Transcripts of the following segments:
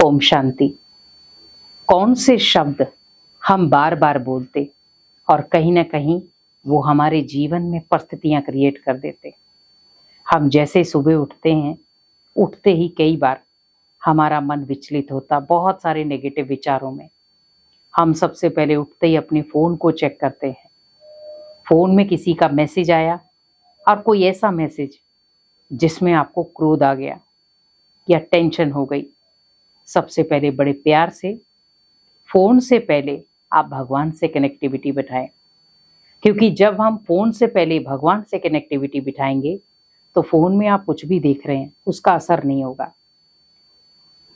ओम शांति। कौन से शब्द हम बार बार बोलते और कहीं ना कहीं वो हमारे जीवन में परिस्थितियां क्रिएट कर देते। हम जैसे सुबह उठते हैं, उठते ही कई बार हमारा मन विचलित होता बहुत सारे नेगेटिव विचारों में। हम सबसे पहले उठते ही अपने फ़ोन को चेक करते हैं। फ़ोन में किसी का मैसेज आया और कोई ऐसा मैसेज जिसमें आपको क्रोध आ गया या टेंशन हो गई। सबसे पहले बड़े प्यार से फ़ोन से पहले आप भगवान से कनेक्टिविटी बिठाएं, क्योंकि जब हम फ़ोन से पहले भगवान से कनेक्टिविटी बिठाएंगे तो फ़ोन में आप कुछ भी देख रहे हैं उसका असर नहीं होगा।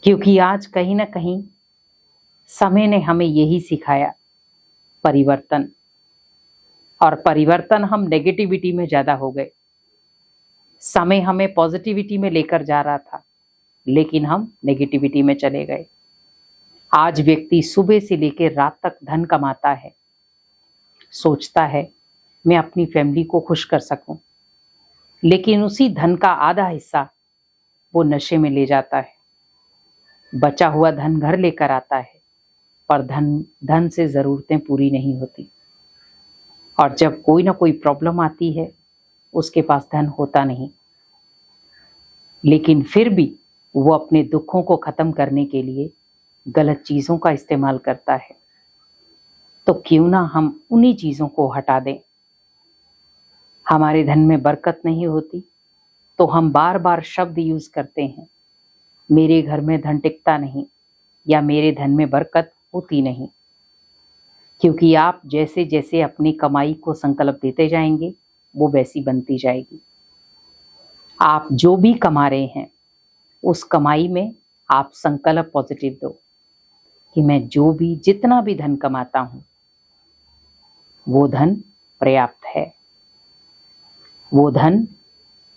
क्योंकि आज कहीं ना कहीं समय ने हमें यही सिखाया, परिवर्तन। और परिवर्तन हम नेगेटिविटी में ज़्यादा हो गए। समय हमें पॉजिटिविटी में लेकर जा रहा था, लेकिन हम नेगेटिविटी में चले गए। आज व्यक्ति सुबह से लेकर रात तक धन कमाता है, सोचता है मैं अपनी फैमिली को खुश कर सकूं, लेकिन उसी धन का आधा हिस्सा वो नशे में ले जाता है। बचा हुआ धन घर लेकर आता है, पर धन से ज़रूरतें पूरी नहीं होती। और जब कोई ना कोई प्रॉब्लम आती है, उसके पास धन होता नहीं, लेकिन फिर भी वो अपने दुखों को ख़त्म करने के लिए गलत चीज़ों का इस्तेमाल करता है। तो क्यों ना हम उन्हीं चीज़ों को हटा दें। हमारे धन में बरकत नहीं होती तो हम बार बार शब्द यूज़ करते हैं, मेरे घर में धन टिकता नहीं या मेरे धन में बरकत होती नहीं। क्योंकि आप जैसे जैसे अपनी कमाई को संकल्प देते जाएंगे वो वैसी बनती जाएगी। आप जो भी कमा रहे हैं उस कमाई में आप संकल्प पॉजिटिव दो कि मैं जितना भी धन कमाता हूं वो धन पर्याप्त है, वो धन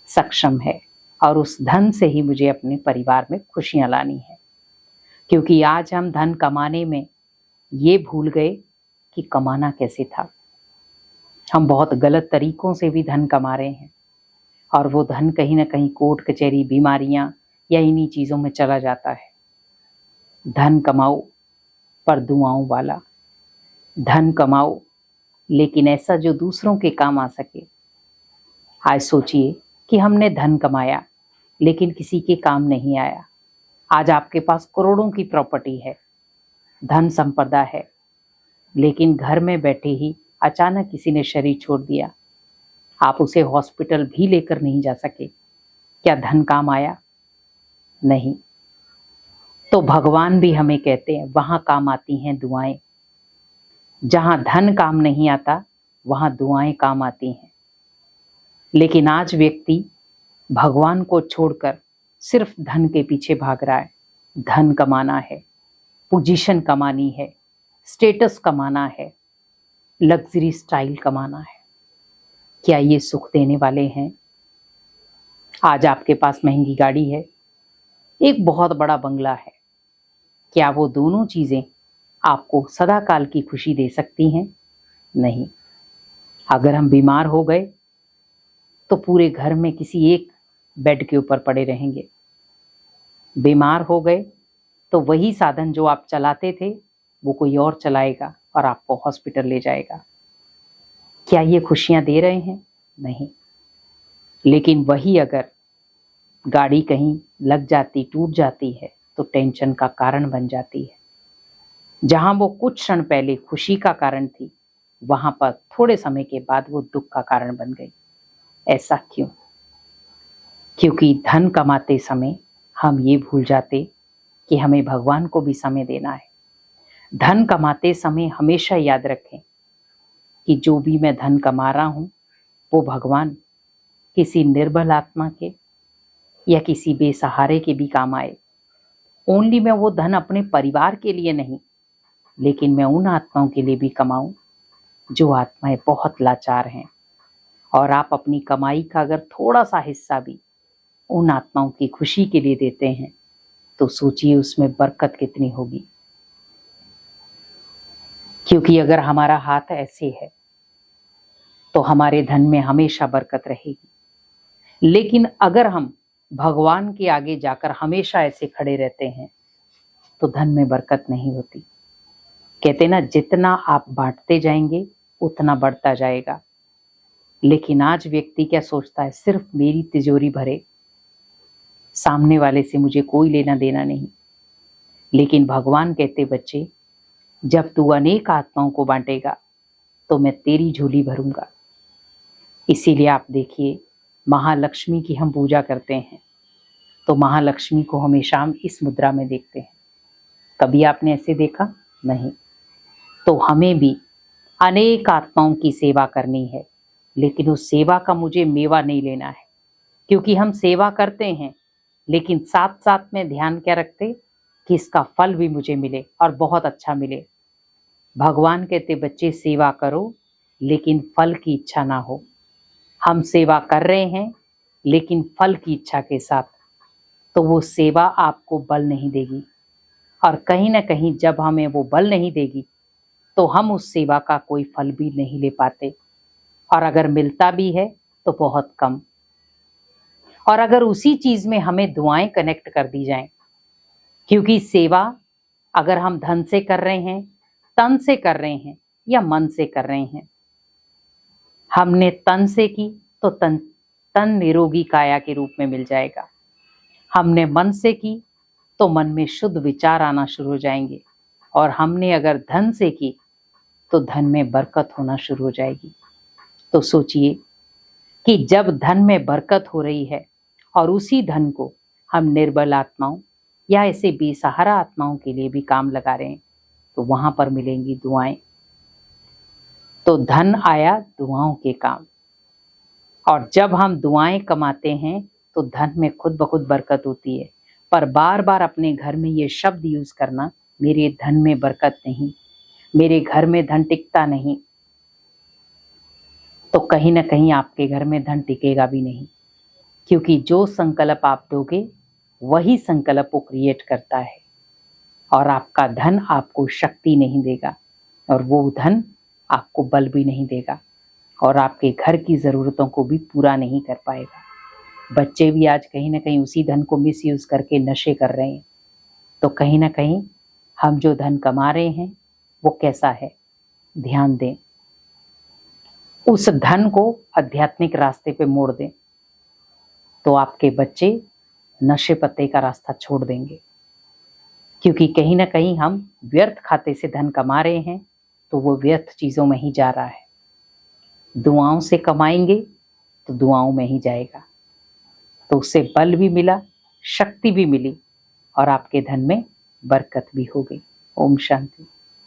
सक्षम है और उस धन से ही मुझे अपने परिवार में खुशियां लानी है। क्योंकि आज हम धन कमाने में ये भूल गए कि कमाना कैसे था। हम बहुत गलत तरीकों से भी धन कमा रहे हैं और वो धन कहीं ना कहीं कोर्ट कचहरी, बीमारियां या इन्हीं चीज़ों में चला जाता है। धन कमाओ पर दुआओं वाला, धन कमाओ लेकिन ऐसा जो दूसरों के काम आ सके। आज सोचिए कि हमने धन कमाया लेकिन किसी के काम नहीं आया। आज आपके पास करोड़ों की प्रॉपर्टी है, धन संपदा है, लेकिन घर में बैठे ही अचानक किसी ने शरीर छोड़ दिया, आप उसे हॉस्पिटल भी लेकर नहीं जा सके। क्या धन काम आया? नहीं। तो भगवान भी हमें कहते हैं वहां काम आती हैं दुआएं। जहां धन काम नहीं आता वहां दुआएं काम आती हैं। लेकिन आज व्यक्ति भगवान को छोड़कर सिर्फ धन के पीछे भाग रहा है। धन कमाना है, पोजीशन कमानी है, स्टेटस कमाना है, लग्जरी स्टाइल कमाना है। क्या ये सुख देने वाले हैं? आज आपके पास महंगी गाड़ी है, एक बहुत बड़ा बंगला है, क्या वो दोनों चीज़ें आपको सदा काल की खुशी दे सकती हैं? नहीं। अगर हम बीमार हो गए तो पूरे घर में किसी एक बेड के ऊपर पड़े रहेंगे। बीमार हो गए तो वही साधन जो आप चलाते थे वो कोई और चलाएगा और आपको हॉस्पिटल ले जाएगा। क्या ये खुशियां दे रहे हैं? नहीं। लेकिन वही अगर गाड़ी कहीं लग जाती, टूट जाती है तो टेंशन का कारण बन जाती है। जहां वो कुछ क्षण पहले खुशी का कारण थी, वहां पर थोड़े समय के बाद वो दुख का कारण बन गई। ऐसा क्यों? क्योंकि धन कमाते समय हम ये भूल जाते कि हमें भगवान को भी समय देना है। धन कमाते समय हमेशा याद रखें कि जो भी मैं धन कमा रहा हूं वो भगवान किसी निर्बल आत्मा के या किसी बेसहारे के भी काम आए। ओनली मैं वो धन अपने परिवार के लिए नहीं, लेकिन मैं उन आत्माओं के लिए भी कमाऊं जो आत्माएं बहुत लाचार हैं। और आप अपनी कमाई का अगर थोड़ा सा हिस्सा भी उन आत्माओं की खुशी के लिए देते हैं तो सोचिए उसमें बरकत कितनी होगी। क्योंकि अगर हमारा हाथ ऐसे है तो हमारे धन में हमेशा बरकत रहेगी। लेकिन अगर हम भगवान के आगे जाकर हमेशा ऐसे खड़े रहते हैं तो धन में बरकत नहीं होती। कहते ना, जितना आप बांटते जाएंगे उतना बढ़ता जाएगा। लेकिन आज व्यक्ति क्या सोचता है, सिर्फ मेरी तिजोरी भरे, सामने वाले से मुझे कोई लेना देना नहीं। लेकिन भगवान कहते, बच्चे, जब तू अनेक आत्माओं को बांटेगा तो मैं तेरी झोली भरूंगा। इसीलिए आप देखिए, महालक्ष्मी की हम पूजा करते हैं तो महालक्ष्मी को हमेशा हम इस मुद्रा में देखते हैं। कभी आपने ऐसे देखा? नहीं। तो हमें भी अनेक आत्माओं की सेवा करनी है, लेकिन उस सेवा का मुझे मेवा नहीं लेना है। क्योंकि हम सेवा करते हैं लेकिन साथ साथ में ध्यान क्या रखते कि इसका फल भी मुझे मिले और बहुत अच्छा मिले। भगवान कहते, बच्चे, सेवा करो लेकिन फल की इच्छा ना हो। हम सेवा कर रहे हैं लेकिन फल की इच्छा के साथ, तो वो सेवा आपको बल नहीं देगी। और कहीं ना कहीं जब हमें वो बल नहीं देगी तो हम उस सेवा का कोई फल भी नहीं ले पाते, और अगर मिलता भी है तो बहुत कम। और अगर उसी चीज में हमें दुआएं कनेक्ट कर दी जाएं, क्योंकि सेवा अगर हम धन से कर रहे हैं, तन से कर रहे हैं या मन से कर रहे हैं, हमने तन से की तो तन निरोगी काया के रूप में मिल जाएगा। हमने मन से की तो मन में शुद्ध विचार आना शुरू हो जाएंगे, और हमने अगर धन से की तो धन में बरकत होना शुरू हो जाएगी। तो सोचिए कि जब धन में बरकत हो रही है और उसी धन को हम निर्बल आत्माओं या ऐसे बेसहारा आत्माओं के लिए भी काम लगा रहे हैं, तो वहां पर मिलेंगी दुआएं। तो धन आया दुआओं के काम, और जब हम दुआएं कमाते हैं तो धन में खुद ब खुद बरकत होती है। पर बार बार अपने घर में ये शब्द यूज करना, मेरे धन में बरकत नहीं, मेरे घर में धन टिकता नहीं, तो कहीं ना कहीं आपके घर में धन टिकेगा भी नहीं। क्योंकि जो संकल्प आप दोगे वही संकल्प को क्रिएट करता है, और आपका धन आपको शक्ति नहीं देगा, और वो धन आपको बल भी नहीं देगा, और आपके घर की ज़रूरतों को भी पूरा नहीं कर पाएगा। बच्चे भी आज कहीं ना कहीं उसी धन को मिसयूज करके नशे कर रहे हैं। तो कहीं ना कहीं हम जो धन कमा रहे हैं वो कैसा है, ध्यान दें। उस धन को आध्यात्मिक रास्ते पे मोड़ दें, तो आपके बच्चे नशे पत्ते का रास्ता छोड़ देंगे। क्योंकि कहीं ना कहीं हम व्यर्थ खाते से धन कमा रहे हैं, तो वो व्यर्थ चीज़ों में ही जा रहा है। दुआओं से कमाएंगे तो दुआओं में ही जाएगा, तो उससे बल भी मिला, शक्ति भी मिली, और आपके धन में बरकत भी हो गई। ओम शांति।